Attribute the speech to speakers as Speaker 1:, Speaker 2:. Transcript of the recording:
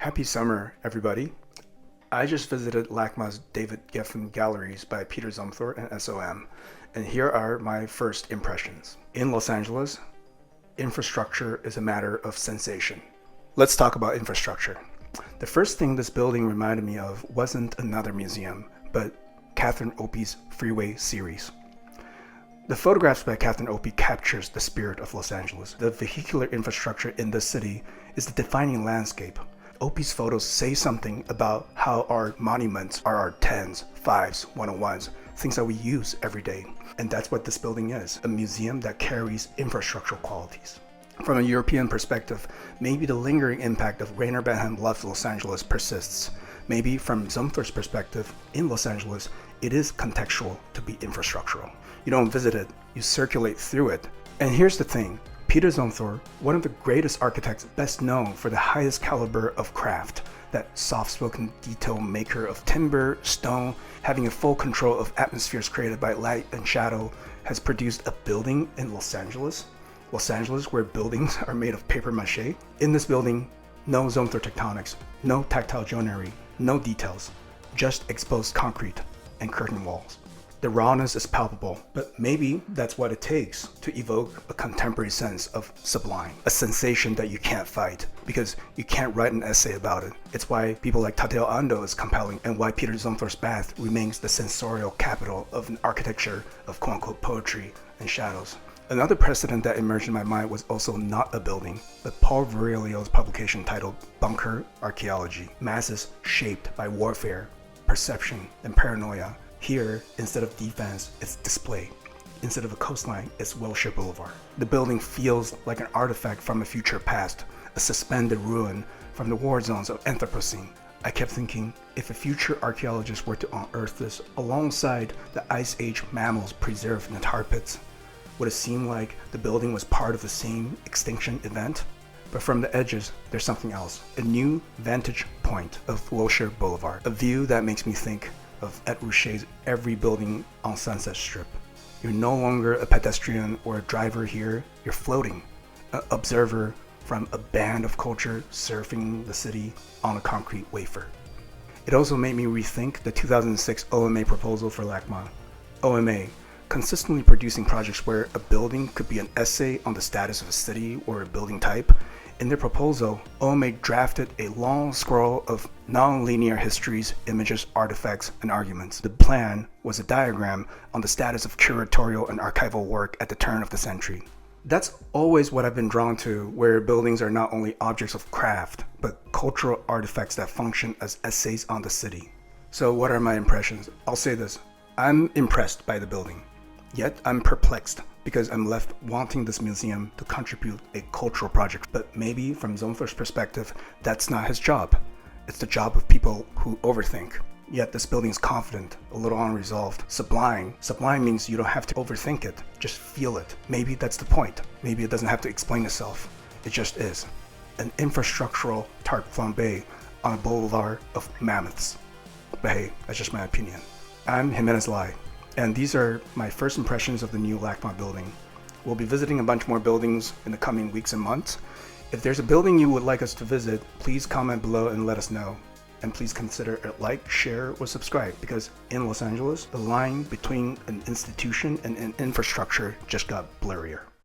Speaker 1: Happy summer, everybody. I just visited LACMA's David Geffen Galleries by Peter Zumthor and SOM, and here are my first impressions. In Los Angeles, infrastructure is a matter of sensation. Let's talk about infrastructure. The first thing this building reminded me of wasn't another museum, but Catherine Opie's Freeway series. The photographs by Catherine Opie captures the spirit of Los Angeles. The vehicular infrastructure in this city is the defining landscape. Opie's photos say something about how our monuments are our 10s, 5s, 101s, things that we use every day. And that's what this building is, a museum that carries infrastructural qualities. From a European perspective, maybe the lingering impact of Rainer Benham Loves Los Angeles persists. Maybe from Zumthor's perspective, in Los Angeles, it is contextual to be infrastructural. You don't visit it, you circulate through it. And here's the thing, Peter Zumthor, one of the greatest architects best known for the highest caliber of craft, that soft-spoken detail maker of timber, stone, having a full control of atmospheres created by light and shadow, has produced a building in Los Angeles where buildings are made of paper mache. In this building, no Zumthor tectonics, no tactile joinery, no details, just exposed concrete and curtain walls. The rawness is palpable, but maybe that's what it takes to evoke a contemporary sense of sublime, a sensation that you can't fight because you can't write an essay about it. It's why people like Tadeo Ando is compelling and why Peter Zumthor's bath remains the sensorial capital of an architecture of quote-unquote poetry and shadows. Another precedent that emerged in my mind was also not a building, but Paul Virilio's publication titled Bunker Archaeology, masses shaped by warfare, perception, and paranoia. Here, instead of defense, it's display. Instead of a coastline, it's Wilshire Boulevard. The building feels like an artifact from a future past, a suspended ruin from the war zones of Anthropocene. I kept thinking, if a future archaeologist were to unearth this alongside the Ice Age mammals preserved in the tar pits, would it seem like the building was part of the same extinction event? But from the edges, there's something else. A new vantage point of Wilshire Boulevard. A view that makes me think of Ed Ruscha's Every Building on Sunset Strip. You're no longer a pedestrian or a driver here, you're floating, an observer from a band of culture surfing the city on a concrete wafer. It also made me rethink the 2006 OMA proposal for LACMA. OMA, consistently producing projects where a building could be an essay on the status of a city or a building type. In their proposal, OMA drafted a long scroll of non-linear histories, images, artifacts, and arguments. The plan was a diagram on the status of curatorial and archival work at the turn of the century. That's always what I've been drawn to, where buildings are not only objects of craft, but cultural artifacts that function as essays on the city. So what are my impressions? I'll say this, I'm impressed by the building. Yet I'm perplexed because I'm left wanting this museum to contribute a cultural project. But maybe from Zumthor's perspective, that's not his job. It's the job of people who overthink. Yet this building is confident, a little unresolved, sublime. Sublime means you don't have to overthink it, just feel it. Maybe that's the point. Maybe it doesn't have to explain itself. It just is. An infrastructural tarte flambée on a boulevard of mammoths. But hey, that's just my opinion. I'm Jimenez Lai. And these are my first impressions of the new LACMA building. We'll be visiting a bunch more buildings in the coming weeks and months. If there's a building you would like us to visit, please comment below and let us know. And please consider a like, share, or subscribe, because in Los Angeles, the line between an institution and an infrastructure just got blurrier.